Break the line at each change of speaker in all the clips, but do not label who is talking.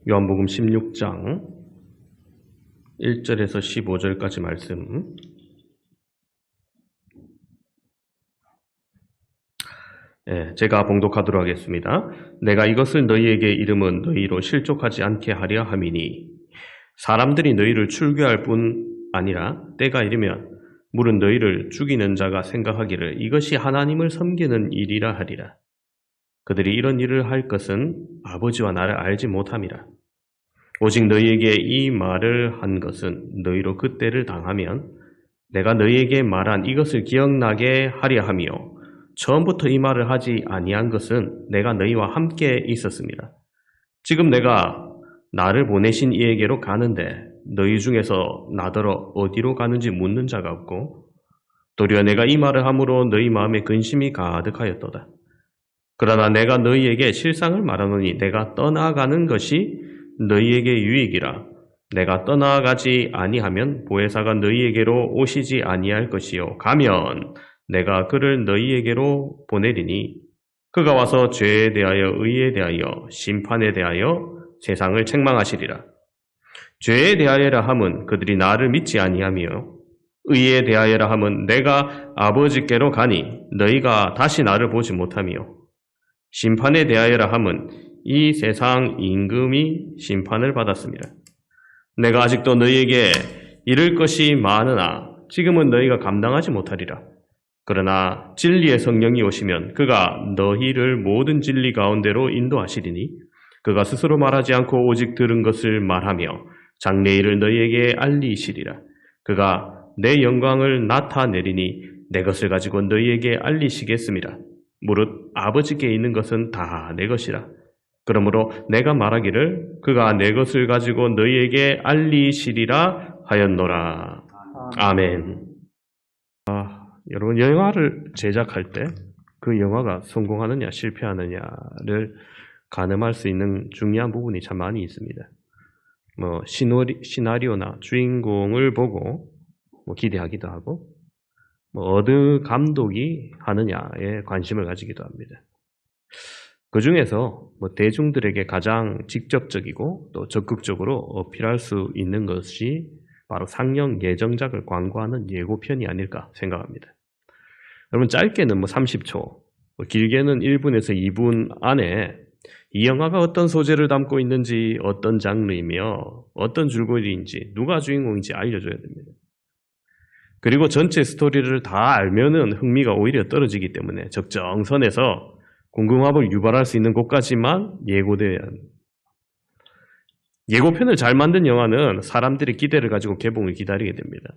요한복음 16장 1절에서 15절까지 말씀. 제가 봉독하도록 하겠습니다. 내가 이것을 너희에게 이름은 너희로 실족하지 않게 하려 함이니 사람들이 너희를 출교할 뿐 아니라 때가 이르면 물은 너희를 죽이는 자가 생각하기를 이것이 하나님을 섬기는 일이라 하리라. 그들이 이런 일을 할 것은 아버지와 나를 알지 못함이라. 오직 너희에게 이 말을 한 것은 너희로 그때를 당하면 내가 너희에게 말한 이것을 기억나게 하려 함이요 처음부터 이 말을 하지 아니한 것은 내가 너희와 함께 있었습니다. 지금 내가 나를 보내신 이에게로 가는데 너희 중에서 나더러 어디로 가는지 묻는 자가 없고 도리어 내가 이 말을 함으로 너희 마음에 근심이 가득하였도다. 그러나 내가 너희에게 실상을 말하노니 내가 떠나가는 것이 너희에게 유익이라. 내가 떠나가지 아니하면 보혜사가 너희에게로 오시지 아니할 것이요 가면 내가 그를 너희에게로 보내리니 그가 와서 죄에 대하여 의에 대하여 심판에 대하여 세상을 책망하시리라. 죄에 대하여라 함은 그들이 나를 믿지 아니하며 의에 대하여라 함은 내가 아버지께로 가니 너희가 다시 나를 보지 못하며 심판에 대하여라 함은 이 세상 임금이 심판을 받았습니다. 내가 아직도 너희에게 이를 것이 많으나 지금은 너희가 감당하지 못하리라. 그러나 진리의 성령이 오시면 그가 너희를 모든 진리 가운데로 인도하시리니 그가 스스로 말하지 않고 오직 들은 것을 말하며 장래일을 너희에게 알리시리라. 그가 내 영광을 나타내리니 내 것을 가지고 너희에게 알리시겠습니다. 무릇 아버지께 있는 것은 다 내 것이라. 그러므로 내가 말하기를 그가 내 것을 가지고 너희에게 알리시리라 하였노라. 아멘. 여러분, 영화를 제작할 때 그 영화가 성공하느냐 실패하느냐를 가늠할 수 있는 중요한 부분이 참 많이 있습니다. 시나리오나 주인공을 보고 기대하기도 하고 어느 감독이 하느냐에 관심을 가지기도 합니다. 그 중에서 대중들에게 가장 직접적이고 또 적극적으로 어필할 수 있는 것이 바로 상영 예정작을 광고하는 예고편이 아닐까 생각합니다. 여러분, 짧게는 30초, 길게는 1분에서 2분 안에 이 영화가 어떤 소재를 담고 있는지, 어떤 장르이며 어떤 줄거리인지, 누가 주인공인지 알려줘야 됩니다. 그리고 전체 스토리를 다 알면은 흥미가 오히려 떨어지기 때문에 적정선에서 궁금함을 유발할 수 있는 곳까지만 예고돼야 합니다. 예고편을 잘 만든 영화는 사람들이 기대를 가지고 개봉을 기다리게 됩니다.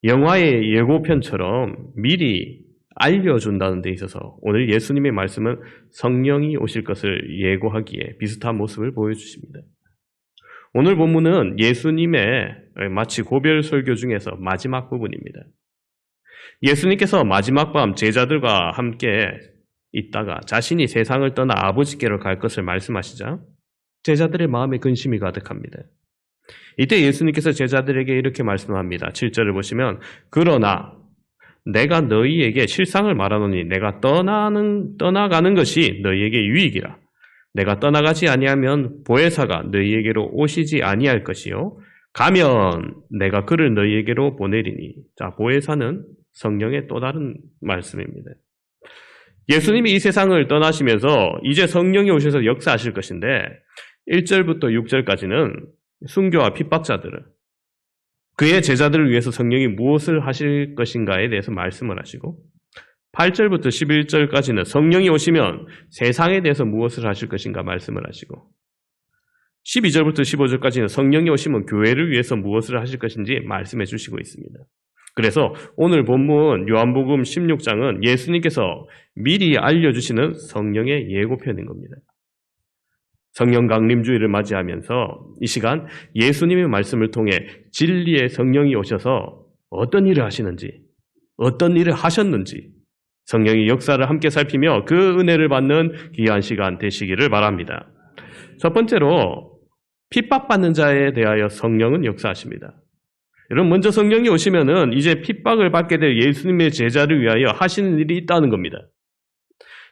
영화의 예고편처럼 미리 알려준다는 데 있어서 오늘 예수님의 말씀은 성령이 오실 것을 예고하기에 비슷한 모습을 보여주십니다. 오늘 본문은 예수님의 마치 고별 설교 중에서 마지막 부분입니다. 예수님께서 마지막 밤 제자들과 함께 있다가 자신이 세상을 떠나 아버지께로 갈 것을 말씀하시자 제자들의 마음에 근심이 가득합니다. 이때 예수님께서 제자들에게 이렇게 말씀합니다. 7절을 보시면 그러나 내가 너희에게 실상을 말하노니 내가 떠나가는 것이 너희에게 유익이라. 내가 떠나가지 아니하면 보혜사가 너희에게로 오시지 아니할 것이요 가면 내가 그를 너희에게로 보내리니. 자, 보혜사는 성령의 또 다른 말씀입니다. 예수님이 이 세상을 떠나시면서 이제 성령이 오셔서 역사하실 것인데 1절부터 6절까지는 순교와 핍박자들을 그의 제자들을 위해서 성령이 무엇을 하실 것인가에 대해서 말씀을 하시고 8절부터 11절까지는 성령이 오시면 세상에 대해서 무엇을 하실 것인가 말씀을 하시고 12절부터 15절까지는 성령이 오시면 교회를 위해서 무엇을 하실 것인지 말씀해 주시고 있습니다. 그래서 오늘 본문 요한복음 16장은 예수님께서 미리 알려주시는 성령의 예고편인 겁니다. 성령 강림주일을 맞이하면서 이 시간 예수님의 말씀을 통해 진리의 성령이 오셔서 어떤 일을 하시는지, 어떤 일을 하셨는지 성령의 역사를 함께 살피며 그 은혜를 받는 귀한 시간 되시기를 바랍니다. 첫 번째로 핍박받는 자에 대하여 성령은 역사하십니다. 여러분, 먼저 성령이 오시면은 이제 핍박을 받게 될 예수님의 제자를 위하여 하시는 일이 있다는 겁니다.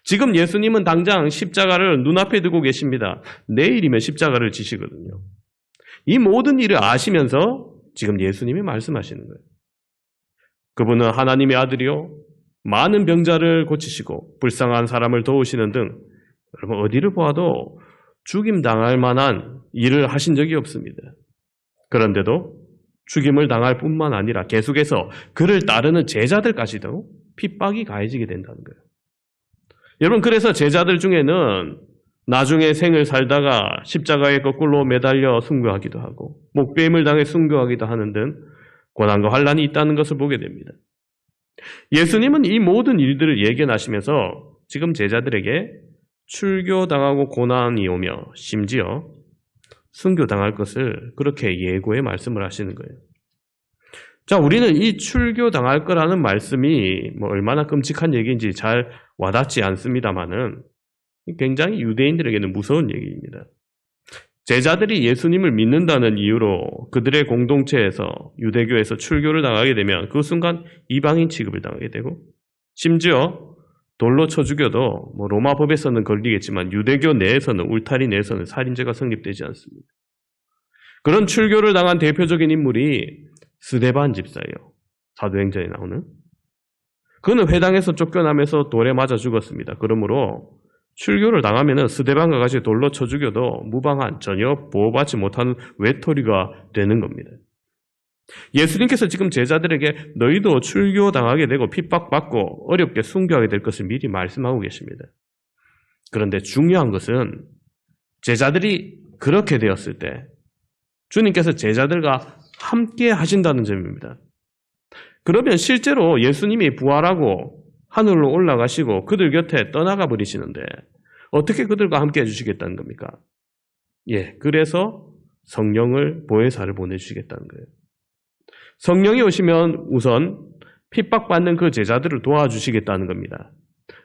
지금 예수님은 당장 십자가를 눈앞에 두고 계십니다. 내일이면 십자가를 지시거든요. 이 모든 일을 아시면서 지금 예수님이 말씀하시는 거예요. 그분은 하나님의 아들이요, 많은 병자를 고치시고 불쌍한 사람을 도우시는 등 여러분 어디를 보아도 죽임당할 만한 일을 하신 적이 없습니다. 그런데도 죽임을 당할 뿐만 아니라 계속해서 그를 따르는 제자들까지도 핍박이 가해지게 된다는 거예요. 여러분, 그래서 제자들 중에는 나중에 생을 살다가 십자가에 거꾸로 매달려 순교하기도 하고 목배임을 당해 순교하기도 하는 등 고난과 환난이 있다는 것을 보게 됩니다. 예수님은 이 모든 일들을 예견하시면서 지금 제자들에게 출교당하고 고난이 오며 심지어 순교당할 것을 그렇게 예고해 말씀을 하시는 거예요. 자, 우리는 이 출교당할 거라는 말씀이 얼마나 끔찍한 얘기인지 잘 와닿지 않습니다만은 굉장히 유대인들에게는 무서운 얘기입니다. 제자들이 예수님을 믿는다는 이유로 그들의 공동체에서 유대교에서 출교를 당하게 되면 그 순간 이방인 취급을 당하게 되고 심지어 돌로 쳐 죽여도 로마 법에서는 걸리겠지만 유대교 내에서는 울타리 내에서는 살인죄가 성립되지 않습니다. 그런 출교를 당한 대표적인 인물이 스데반 집사예요. 사도행전에 나오는. 그는 회당에서 쫓겨나면서 돌에 맞아 죽었습니다. 그러므로 출교를 당하면 스데반과 같이 돌로 쳐 죽여도 무방한 전혀 보호받지 못하는 외톨이가 되는 겁니다. 예수님께서 지금 제자들에게 너희도 출교당하게 되고 핍박받고 어렵게 순교하게 될 것을 미리 말씀하고 계십니다. 그런데 중요한 것은 제자들이 그렇게 되었을 때 주님께서 제자들과 함께 하신다는 점입니다. 그러면 실제로 예수님이 부활하고 하늘로 올라가시고 그들 곁에 떠나가 버리시는데 어떻게 그들과 함께 해주시겠다는 겁니까? 그래서 성령을 보혜사를 보내주시겠다는 거예요. 성령이 오시면 우선 핍박받는 그 제자들을 도와주시겠다는 겁니다.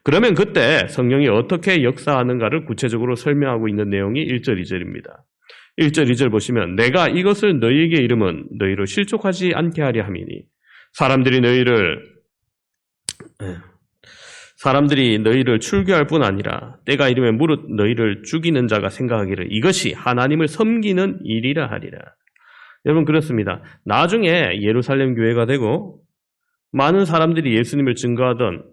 그러면 그때 성령이 어떻게 역사하는가를 구체적으로 설명하고 있는 내용이 1절, 2절입니다. 1절, 2절 보시면 내가 이것을 너희에게 이름은 너희로 실족하지 않게 하려 함이니 사람들이 너희를 출교할 뿐 아니라 때가 이르면 무릇 너희를 죽이는 자가 생각하기를 이것이 하나님을 섬기는 일이라 하리라. 여러분 그렇습니다. 나중에 예루살렘 교회가 되고 많은 사람들이 예수님을 증거하던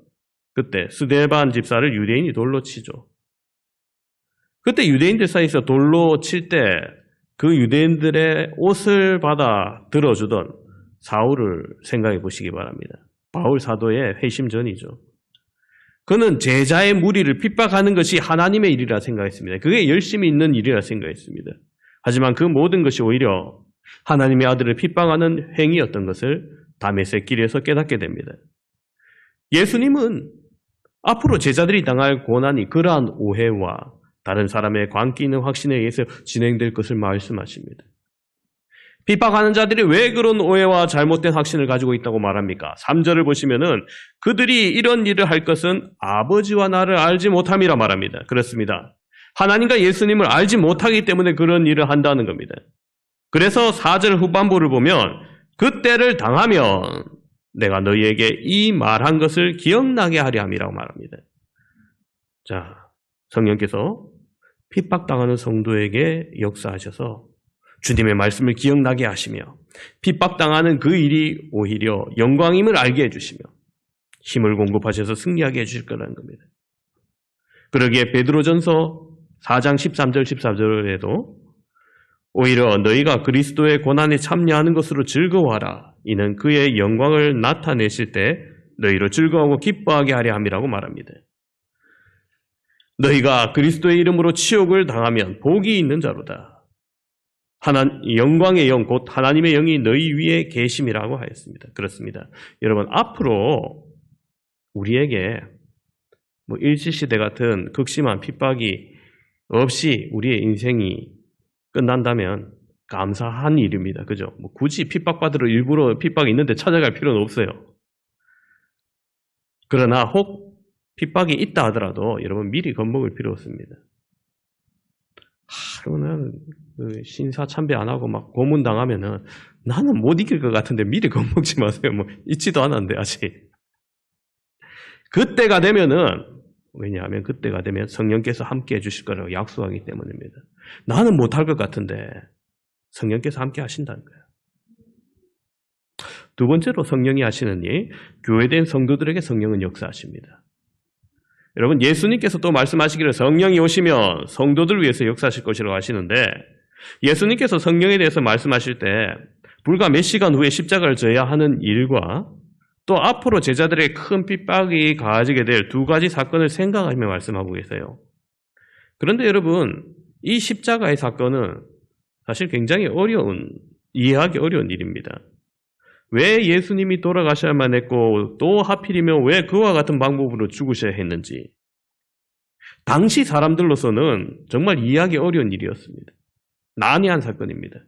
그때 스데반 집사를 유대인이 돌로 치죠. 그때 유대인들 사이에서 돌로 칠 때 그 유대인들의 옷을 받아 들어주던 사울을 생각해 보시기 바랍니다. 바울 사도의 회심 전이죠. 그는 제자의 무리를 핍박하는 것이 하나님의 일이라 생각했습니다. 그게 열심히 있는 일이라 생각했습니다. 하지만 그 모든 것이 오히려 하나님의 아들을 핍박하는 행위였던 것을 다메섹 길에서 깨닫게 됩니다. 예수님은 앞으로 제자들이 당할 고난이 그러한 오해와 다른 사람의 광기 있는 확신에 의해서 진행될 것을 말씀하십니다. 핍박하는 자들이 왜 그런 오해와 잘못된 확신을 가지고 있다고 말합니까? 3절을 보시면은 그들이 이런 일을 할 것은 아버지와 나를 알지 못함이라 말합니다. 그렇습니다. 하나님과 예수님을 알지 못하기 때문에 그런 일을 한다는 겁니다. 그래서 4절 후반부를 보면 그때를 당하면 내가 너희에게 이 말한 것을 기억나게 하려 함이라고 말합니다. 자, 성령께서 핍박당하는 성도에게 역사하셔서 주님의 말씀을 기억나게 하시며 핍박당하는 그 일이 오히려 영광임을 알게 해주시며 힘을 공급하셔서 승리하게 해주실 거라는 겁니다. 그러기에 베드로전서 4장 13절 14절에도 오히려 너희가 그리스도의 고난에 참여하는 것으로 즐거워하라. 이는 그의 영광을 나타내실 때 너희로 즐거워하고 기뻐하게 하려 함이라고 말합니다. 너희가 그리스도의 이름으로 치욕을 당하면 복이 있는 자로다. 영광의 영, 곧 하나님의 영이 너희 위에 계심이라고 하였습니다. 그렇습니다. 여러분, 앞으로 우리에게 일제시대 같은 극심한 핍박이 없이 우리의 인생이 끝난다면 감사한 일입니다. 그죠? 굳이 핍박받으러 일부러 핍박이 있는데 찾아갈 필요는 없어요. 그러나 혹 핍박이 있다 하더라도 여러분 미리 겁먹을 필요 없습니다. 그러면 신사참배 안 하고 막 고문당하면은 나는 못 이길 것 같은데 미리 겁먹지 마세요. 있지도 않았는데 아직. 그때가 되면은 왜냐하면 그때가 되면 성령께서 함께 해주실 거라고 약속하기 때문입니다. 나는 못할 것 같은데 성령께서 함께 하신다는 거예요. 두 번째로 성령이 하시는 일, 교회된 성도들에게 성령은 역사하십니다. 여러분, 예수님께서 또 말씀하시기를 성령이 오시면 성도들을 위해서 역사하실 것이라고 하시는데, 예수님께서 성령에 대해서 말씀하실 때 불과 몇 시간 후에 십자가를 져야 하는 일과 또 앞으로 제자들의 큰 핍박이 가해지게 될 두 가지 사건을 생각하며 말씀하고 계세요. 그런데 여러분, 이 십자가의 사건은 사실 굉장히 이해하기 어려운 일입니다. 왜 예수님이 돌아가셔야만 했고 또 하필이면 왜 그와 같은 방법으로 죽으셔야 했는지 당시 사람들로서는 정말 이해하기 어려운 일이었습니다. 난해한 사건입니다.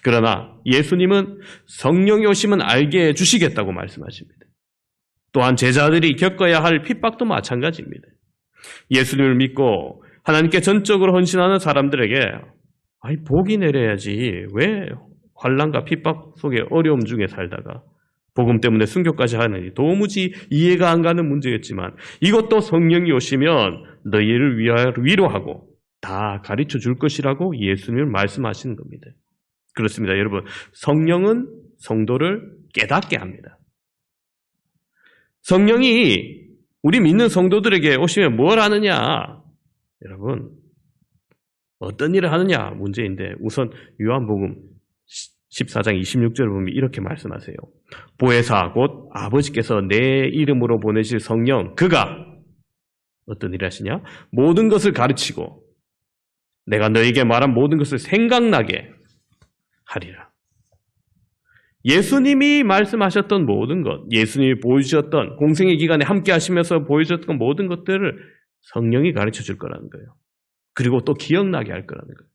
그러나 예수님은 성령이 오시면 알게 해주시겠다고 말씀하십니다. 또한 제자들이 겪어야 할 핍박도 마찬가지입니다. 예수님을 믿고 하나님께 전적으로 헌신하는 사람들에게 복이 내려야지 왜 환난과 핍박 속에 어려움 중에 살다가 복음 때문에 순교까지 하느니 도무지 이해가 안 가는 문제였지만 이것도 성령이 오시면 너희를 위하여 위로하고 다 가르쳐 줄 것이라고 예수님은 말씀하시는 겁니다. 그렇습니다. 여러분, 성령은 성도를 깨닫게 합니다. 성령이 우리 믿는 성도들에게 오시면 뭘 하느냐? 여러분, 어떤 일을 하느냐 문제인데 우선 요한복음 14장 26절을 보면 이렇게 말씀하세요. 보혜사 곧 아버지께서 내 이름으로 보내실 성령 그가 어떤 일을 하시냐? 모든 것을 가르치고 내가 너에게 말한 모든 것을 생각나게 하리라. 예수님이 말씀하셨던 모든 것, 예수님이 보여주셨던 공생의 기간에 함께 하시면서 보여주셨던 모든 것들을 성령이 가르쳐 줄 거라는 거예요. 그리고 또 기억나게 할 거라는 거예요.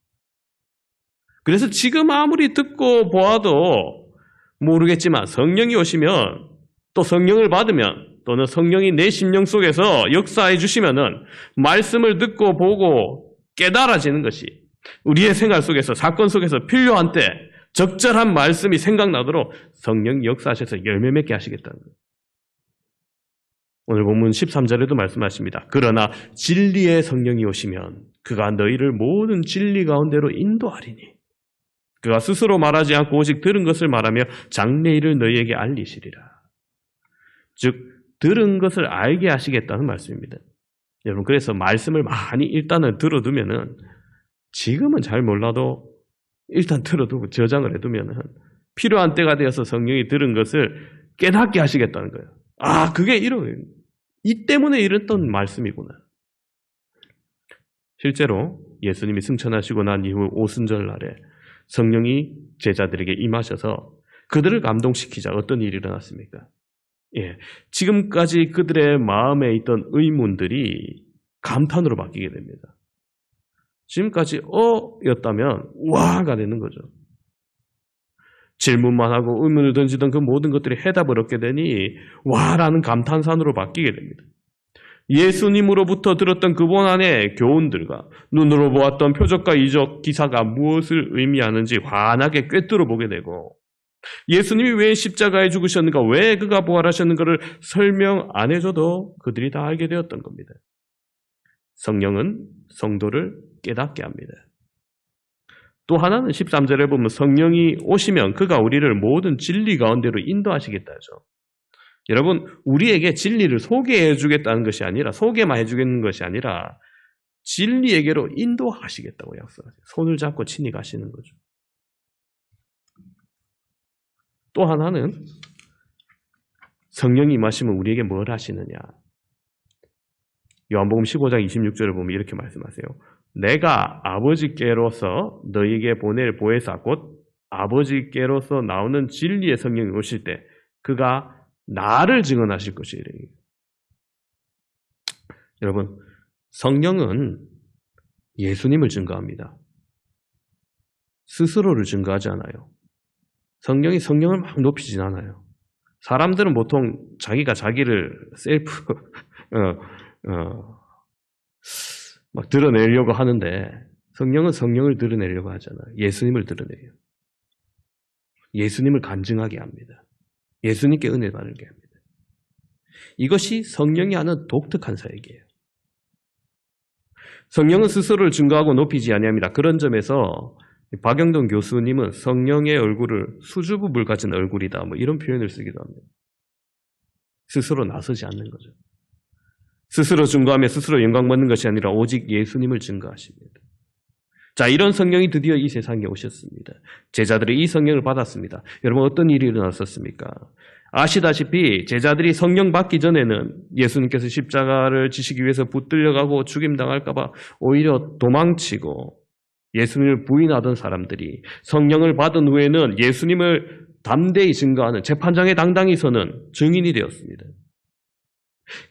그래서 지금 아무리 듣고 보아도 모르겠지만 성령이 오시면 또 성령을 받으면 또는 성령이 내 심령 속에서 역사해 주시면은 말씀을 듣고 보고 깨달아지는 것이 우리의 생활 속에서 사건 속에서 필요한 때 적절한 말씀이 생각나도록 성령이 역사하셔서 열매 맺게 하시겠다는 거예요. 오늘 본문 13절에도 말씀하십니다. 그러나 진리의 성령이 오시면 그가 너희를 모든 진리 가운데로 인도하리니 그가 스스로 말하지 않고 오직 들은 것을 말하며 장래일을 너희에게 알리시리라. 즉 들은 것을 알게 하시겠다는 말씀입니다. 여러분, 그래서 말씀을 많이 일단은 들어두면은 지금은 잘 몰라도 일단 들어두고 저장을 해두면은 필요한 때가 되어서 성령이 들은 것을 깨닫게 하시겠다는 거예요. 그게 이 때문에 이랬던 말씀이구나. 실제로 예수님이 승천하시고 난 이후 오순절 날에 성령이 제자들에게 임하셔서 그들을 감동시키자 어떤 일이 일어났습니까? 지금까지 그들의 마음에 있던 의문들이 감탄으로 바뀌게 됩니다. 지금까지 였다면 와가 되는 거죠. 질문만 하고 의문을 던지던 그 모든 것들이 해답을 얻게 되니 와라는 감탄산으로 바뀌게 됩니다. 예수님으로부터 들었던 그분 안의 교훈들과 눈으로 보았던 표적과 이적 기사가 무엇을 의미하는지 환하게 꿰뚫어 보게 되고 예수님이 왜 십자가에 죽으셨는가, 왜 그가 부활하셨는가를 설명 안 해줘도 그들이 다 알게 되었던 겁니다. 성령은 성도를 깨닫게 합니다. 또 하나는 13절에 보면 성령이 오시면 그가 우리를 모든 진리 가운데로 인도하시겠다 하죠. 여러분, 우리에게 진리를 소개해 주겠다는 것이 아니라 소개만 해주겠는 것이 아니라 진리에게로 인도하시겠다고 약속하세요. 손을 잡고 친히 가시는 거죠. 또 하나는 성령이 임하시면 우리에게 뭘 하시느냐. 요한복음 15장 26절을 보면 이렇게 말씀하세요. 내가 아버지께로서 너희에게 보낼 보혜사 곧 아버지께로서 나오는 진리의 성령이 오실 때 그가 나를 증언하실 것이래. 여러분, 성령은 예수님을 증거합니다. 스스로를 증거하지 않아요. 성령이 성령을 막 높이진 않아요. 사람들은 보통 자기가 자기를 셀프 막 드러내려고 하는데 성령은 성령을 드러내려고 하잖아요. 예수님을 드러내요. 예수님을 간증하게 합니다. 예수님께 은혜 받게 합니다. 이것이 성령이 하는 독특한 사역이에요. 성령은 스스로를 증거하고 높이지 아니합니다. 그런 점에서 박영동 교수님은 성령의 얼굴을 수줍음을 가진 얼굴이다. 뭐 이런 표현을 쓰기도 합니다. 스스로 나서지 않는 거죠. 스스로 증거하며 스스로 영광 받는 것이 아니라 오직 예수님을 증거하십니다. 자, 이런 성령이 드디어 이 세상에 오셨습니다. 제자들이 이 성령을 받았습니다. 여러분 어떤 일이 일어났었습니까? 아시다시피 제자들이 성령 받기 전에는 예수님께서 십자가를 지시기 위해서 붙들려가고 죽임당할까 봐 오히려 도망치고 예수님을 부인하던 사람들이 성령을 받은 후에는 예수님을 담대히 증거하는 재판장에 당당히 서는 증인이 되었습니다.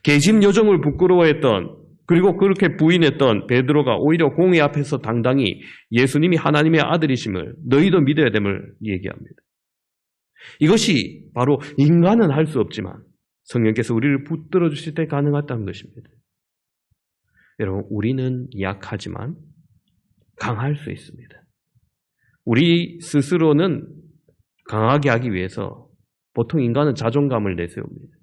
계집 요정을 부끄러워했던 그리고 그렇게 부인했던 베드로가 오히려 공회 앞에서 당당히 예수님이 하나님의 아들이심을 너희도 믿어야 됨을 얘기합니다. 이것이 바로 인간은 할 수 없지만 성령께서 우리를 붙들어 주실 때 가능하다는 것입니다. 여러분, 우리는 약하지만 강할 수 있습니다. 우리 스스로는 강하게 하기 위해서 보통 인간은 자존감을 내세웁니다.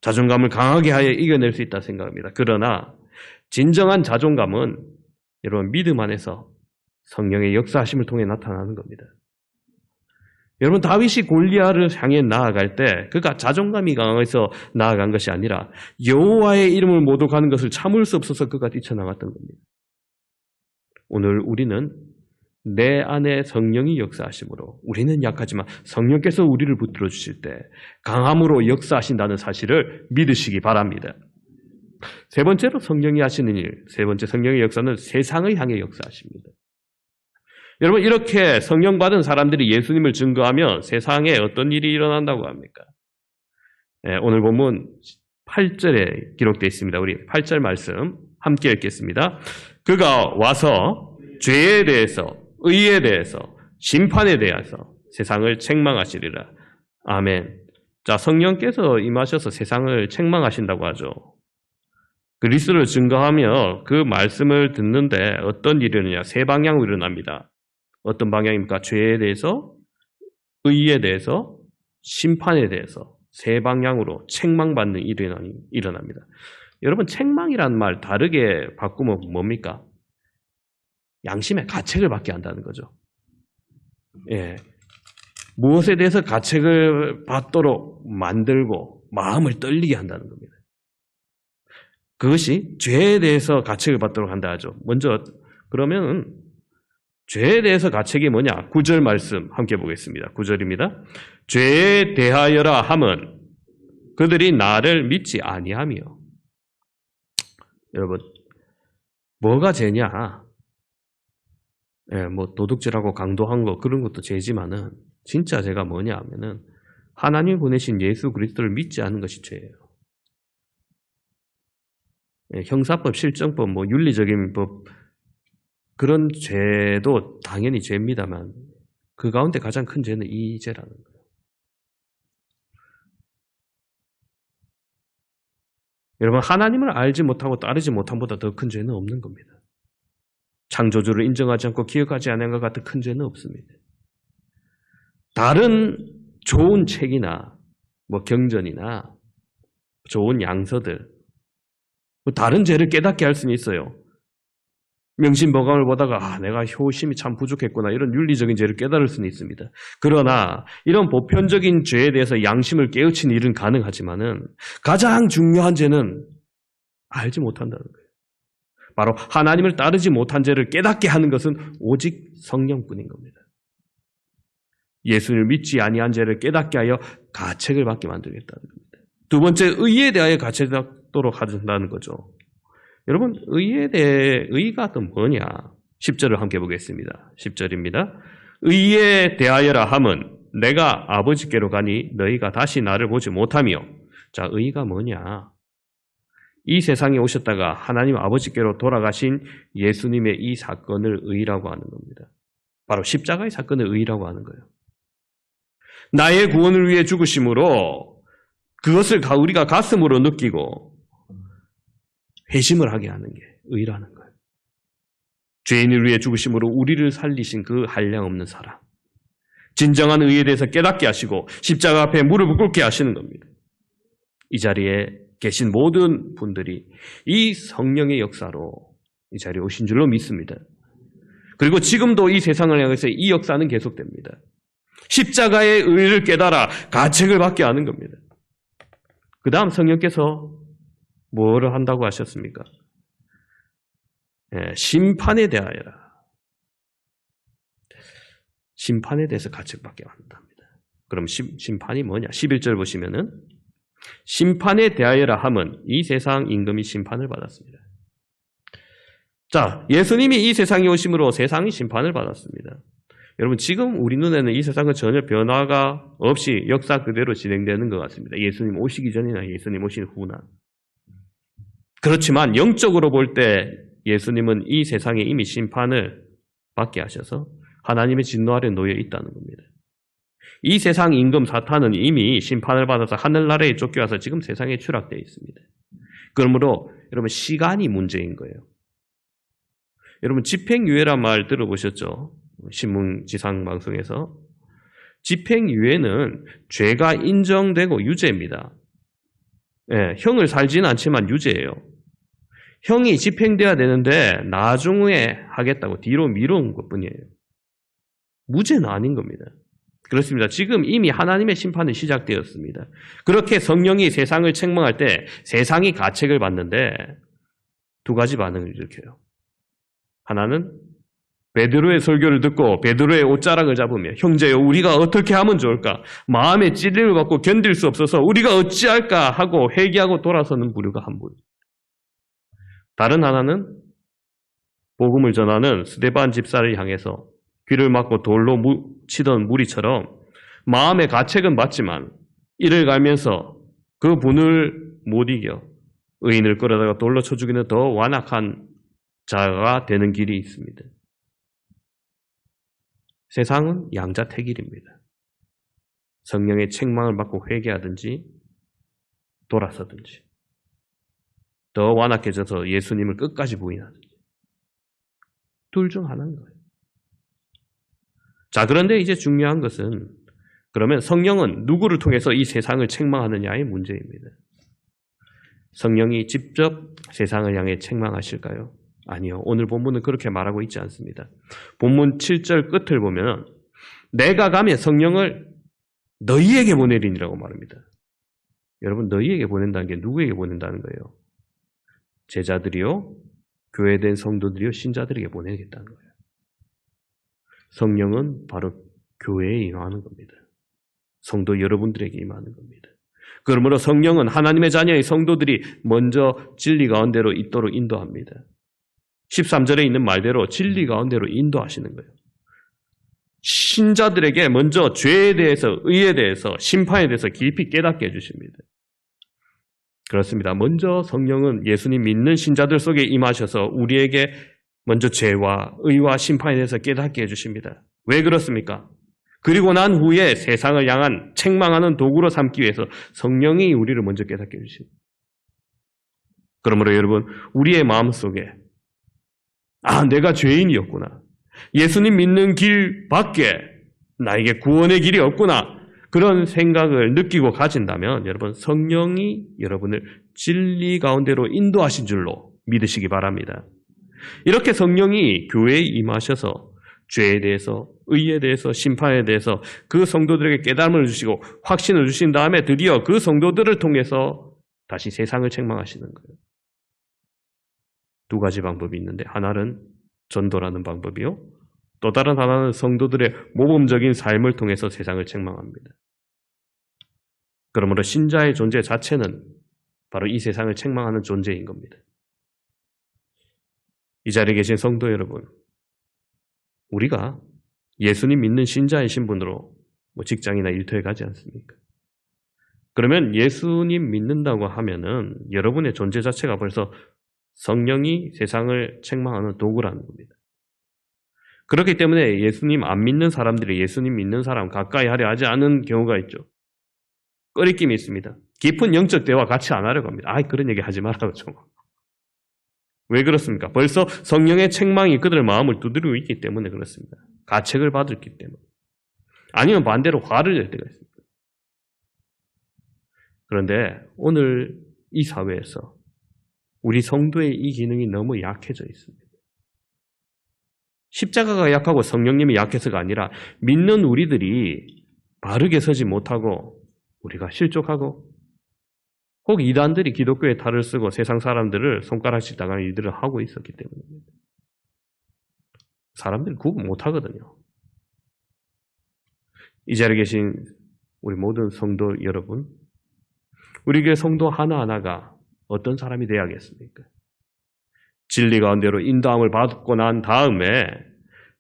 자존감을 강하게 하여 이겨낼 수 있다 생각합니다. 그러나 진정한 자존감은 여러분 믿음 안에서 성령의 역사하심을 통해 나타나는 겁니다. 여러분 다윗이 골리앗을 향해 나아갈 때 그가 자존감이 강해서 나아간 것이 아니라 여호와의 이름을 모독하는 것을 참을 수 없어서 그가 뛰쳐나갔던 겁니다. 오늘 우리는 내 안에 성령이 역사하심으로 우리는 약하지만 성령께서 우리를 붙들어 주실 때 강함으로 역사하신다는 사실을 믿으시기 바랍니다. 세 번째로 성령이 하시는 일, 세 번째 성령의 역사는 세상을 향해 역사하십니다. 여러분 이렇게 성령 받은 사람들이 예수님을 증거하면 세상에 어떤 일이 일어난다고 합니까? 오늘 본문 8절에 기록되어 있습니다. 우리 8절 말씀 함께 읽겠습니다. 그가 와서 죄에 대해서 의에 대해서 심판에 대해서 세상을 책망하시리라. 아멘. 자, 성령께서 임하셔서 세상을 책망하신다고 하죠. 그리스도를 증거하며 그 말씀을 듣는데 어떤 일이 일어나냐? 세 방향으로 일어납니다. 어떤 방향입니까? 죄에 대해서, 의에 대해서, 심판에 대해서 세 방향으로 책망받는 일이 일어납니다. 여러분 책망이라는 말 다르게 바꾸면 뭡니까? 양심의 가책을 받게 한다는 거죠. 예. 무엇에 대해서 가책을 받도록 만들고 마음을 떨리게 한다는 겁니다. 그것이 죄에 대해서 가책을 받도록 한다 하죠. 먼저 그러면 죄에 대해서 가책이 뭐냐? 9절 말씀 함께 보겠습니다. 9절입니다. 죄에 대하여라 함은 그들이 나를 믿지 아니하며. 여러분 뭐가 죄냐? 예, 뭐 도둑질하고 강도한 거 그런 것도 죄지만은 진짜 죄가 뭐냐 하면은 하나님 보내신 예수 그리스도를 믿지 않는 것이 죄예요. 예, 형사법, 실정법, 뭐 윤리적인 법 그런 죄도 당연히 죄입니다만 그 가운데 가장 큰 죄는 이 죄라는 거예요. 여러분 하나님을 알지 못하고 따르지 못함보다 더 큰 죄는 없는 겁니다. 창조주를 인정하지 않고 기억하지 않은 것 같은 큰 죄는 없습니다. 다른 좋은 책이나 뭐 경전이나 좋은 양서들 뭐 다른 죄를 깨닫게 할 수는 있어요. 명심보감을 보다가 내가 효심이 참 부족했구나 이런 윤리적인 죄를 깨달을 수는 있습니다. 그러나 이런 보편적인 죄에 대해서 양심을 깨우치는 일은 가능하지만은 가장 중요한 죄는 알지 못한다는 거예요. 바로 하나님을 따르지 못한 죄를 깨닫게 하는 것은 오직 성령뿐인 겁니다. 예수를 믿지 아니한 죄를 깨닫게 하여 가책을 받게 만들겠다는 겁니다. 두 번째, 의에 대하여 가책을 받도록 한다는 거죠. 여러분, 의가 또 뭐냐? 10절을 함께 보겠습니다. 10절입니다. 의에 대하여라 함은 내가 아버지께로 가니 너희가 다시 나를 보지 못하며. 자, 의가 뭐냐? 이 세상에 오셨다가 하나님 아버지께로 돌아가신 예수님의 이 사건을 의라고 하는 겁니다. 바로 십자가의 사건을 의라고 하는 거예요. 나의 구원을 위해 죽으심으로 그것을 우리가 가슴으로 느끼고 회심을 하게 하는 게 의라는 거예요. 죄인을 위해 죽으심으로 우리를 살리신 그 한량없는 사랑. 진정한 의에 대해서 깨닫게 하시고 십자가 앞에 무릎을 꿇게 하시는 겁니다. 이 자리에 계신 모든 분들이 이 성령의 역사로 이 자리에 오신 줄로 믿습니다. 그리고 지금도 이 세상을 향해서 이 역사는 계속됩니다. 십자가의 의를 깨달아 가책을 받게 하는 겁니다. 그 다음 성령께서 뭐를 한다고 하셨습니까? 심판에 대하여라. 심판에 대해서 가책받게 한답니다. 그럼 심판이 뭐냐? 11절 보시면은 심판에 대하여라 함은 이 세상 임금이 심판을 받았습니다. 자, 예수님이 이 세상에 오심으로 세상이 심판을 받았습니다. 여러분 지금 우리 눈에는 이 세상은 전혀 변화가 없이 역사 그대로 진행되는 것 같습니다. 예수님 오시기 전이나 예수님 오신 후나. 그렇지만 영적으로 볼 때 예수님은 이 세상에 이미 심판을 받게 하셔서 하나님의 진노 아래 놓여 있다는 겁니다. 이 세상 임금 사탄은 이미 심판을 받아서 하늘나라에 쫓겨와서 지금 세상에 추락되어 있습니다. 그러므로 여러분 시간이 문제인 거예요. 여러분 집행유예란 말 들어보셨죠? 신문지상 방송에서. 집행유예는 죄가 인정되고 유죄입니다. 형을 살지는 않지만 유죄예요. 형이 집행돼야 되는데 나중에 하겠다고 뒤로 미룬 것뿐이에요. 무죄는 아닌 겁니다. 그렇습니다. 지금 이미 하나님의 심판이 시작되었습니다. 그렇게 성령이 세상을 책망할 때 세상이 가책을 받는데 두 가지 반응을 일으켜요. 하나는 베드로의 설교를 듣고 베드로의 옷자락을 잡으며 형제여 우리가 어떻게 하면 좋을까? 마음에 찔림을 받고 견딜 수 없어서 우리가 어찌할까 하고 회개하고 돌아서는 부류가 한 부류. 다른 하나는 복음을 전하는 스데반 집사를 향해서 귀를 막고 돌로 치던 무리처럼 마음의 가책은 받지만 이를 갈면서 그 분을 못 이겨 의인을 끌어다가 돌로 쳐 죽이는 더 완악한 자가 되는 길이 있습니다. 세상은 양자택일입니다. 성령의 책망을 받고 회개하든지 돌아서든지 더 완악해져서 예수님을 끝까지 부인하든지 둘 중 하나인 거예요. 자, 그런데 이제 중요한 것은 그러면 성령은 누구를 통해서 이 세상을 책망하느냐의 문제입니다. 성령이 직접 세상을 향해 책망하실까요? 아니요. 오늘 본문은 그렇게 말하고 있지 않습니다. 본문 7절 끝을 보면 내가 가면 성령을 너희에게 보내리니라고 말합니다. 여러분 너희에게 보낸다는 게 누구에게 보낸다는 거예요? 제자들이요, 교회된 성도들이요, 신자들에게 보내겠다는 거예요. 성령은 바로 교회에 임하는 겁니다. 성도 여러분들에게 임하는 겁니다. 그러므로 성령은 하나님의 자녀의 성도들이 먼저 진리 가운데로 있도록 인도합니다. 13절에 있는 말대로 진리 가운데로 인도하시는 거예요. 신자들에게 먼저 죄에 대해서, 의에 대해서, 심판에 대해서 깊이 깨닫게 해주십니다. 그렇습니다. 먼저 성령은 예수님 믿는 신자들 속에 임하셔서 우리에게 먼저 죄와 의와 심판에 대해서 깨닫게 해주십니다. 왜 그렇습니까? 그리고 난 후에 세상을 향한 책망하는 도구로 삼기 위해서 성령이 우리를 먼저 깨닫게 해주십니다. 그러므로 여러분, 우리의 마음속에 내가 죄인이었구나. 예수님 믿는 길 밖에 나에게 구원의 길이 없구나. 그런 생각을 느끼고 가진다면 여러분 성령이 여러분을 진리 가운데로 인도하신 줄로 믿으시기 바랍니다. 이렇게 성령이 교회에 임하셔서 죄에 대해서, 의에 대해서, 심판에 대해서 그 성도들에게 깨달음을 주시고 확신을 주신 다음에 드디어 그 성도들을 통해서 다시 세상을 책망하시는 거예요. 두 가지 방법이 있는데 하나는 전도라는 방법이요. 또 다른 하나는 성도들의 모범적인 삶을 통해서 세상을 책망합니다. 그러므로 신자의 존재 자체는 바로 이 세상을 책망하는 존재인 겁니다. 이 자리에 계신 성도 여러분, 우리가 예수님 믿는 신자의 신분으로 직장이나 일터에 가지 않습니까? 그러면 예수님 믿는다고 하면은 여러분의 존재 자체가 벌써 성령이 세상을 책망하는 도구라는 겁니다. 그렇기 때문에 예수님 안 믿는 사람들이 예수님 믿는 사람 가까이 하려 하지 않은 경우가 있죠. 꺼리낌이 있습니다. 깊은 영적 대화 같이 안 하려고 합니다. 그런 얘기 하지 말라고 좀. 왜 그렇습니까? 벌써 성령의 책망이 그들의 마음을 두드리고 있기 때문에 그렇습니다. 가책을 받았기 때문에. 아니면 반대로 화를 낼 때가 있습니다. 그런데 오늘 이 사회에서 우리 성도의 이 기능이 너무 약해져 있습니다. 십자가가 약하고 성령님이 약해서가 아니라 믿는 우리들이 바르게 서지 못하고 우리가 실족하고 혹 이단들이 기독교의 탈을 쓰고 세상 사람들을 손가락질 당하는 일들을 하고 있었기 때문입니다. 사람들이 구분 못하거든요. 이 자리에 계신 우리 모든 성도 여러분, 우리 교회 성도 하나하나가 어떤 사람이 되어야겠습니까? 진리 가운데로 인도함을 받고 난 다음에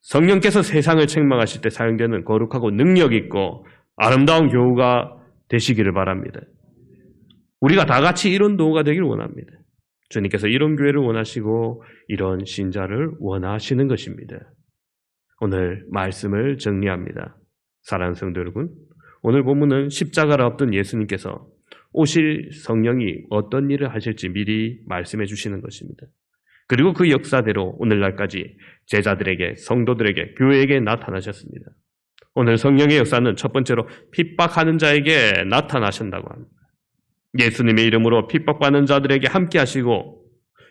성령께서 세상을 책망하실 때 사용되는 거룩하고 능력 있고 아름다운 교우가 되시기를 바랍니다. 우리가 다 같이 이런 도우가 되기를 원합니다. 주님께서 이런 교회를 원하시고 이런 신자를 원하시는 것입니다. 오늘 말씀을 정리합니다. 사랑하는 성도 여러분, 오늘 본문은 십자가를 앞둔 예수님께서 오실 성령이 어떤 일을 하실지 미리 말씀해 주시는 것입니다. 그리고 그 역사대로 오늘날까지 제자들에게, 성도들에게, 교회에게 나타나셨습니다. 오늘 성령의 역사는 첫 번째로 핍박하는 자에게 나타나신다고 합니다. 예수님의 이름으로 핍박받는 자들에게 함께 하시고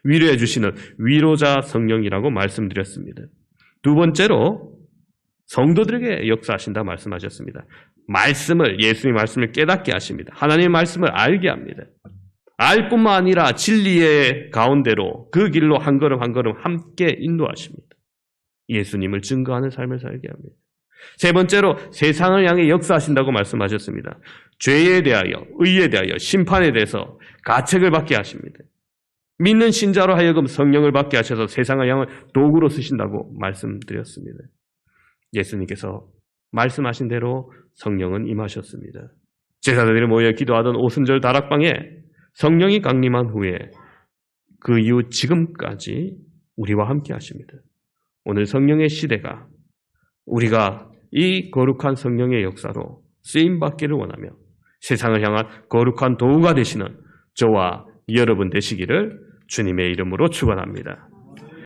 위로해 주시는 위로자 성령이라고 말씀드렸습니다. 두 번째로 성도들에게 역사하신다 말씀하셨습니다. 예수님의 말씀을 깨닫게 하십니다. 하나님의 말씀을 알게 합니다. 알 뿐만 아니라 진리의 가운데로 그 길로 한 걸음 한 걸음 함께 인도하십니다. 예수님을 증거하는 삶을 살게 합니다. 세 번째로 세상을 향해 역사하신다고 말씀하셨습니다. 죄에 대하여, 의에 대하여, 심판에 대해서 가책을 받게 하십니다. 믿는 신자로 하여금 성령을 받게 하셔서 세상을 향한 도구로 쓰신다고 말씀드렸습니다. 예수님께서 말씀하신 대로 성령은 임하셨습니다. 제자들이 모여 기도하던 오순절 다락방에 성령이 강림한 후에 그 이후 지금까지 우리와 함께 하십니다. 오늘 성령의 시대가 우리가 이 거룩한 성령의 역사로 쓰임받기를 원하며 세상을 향한 거룩한 도구가 되시는 저와 여러분 되시기를 주님의 이름으로 축원합니다.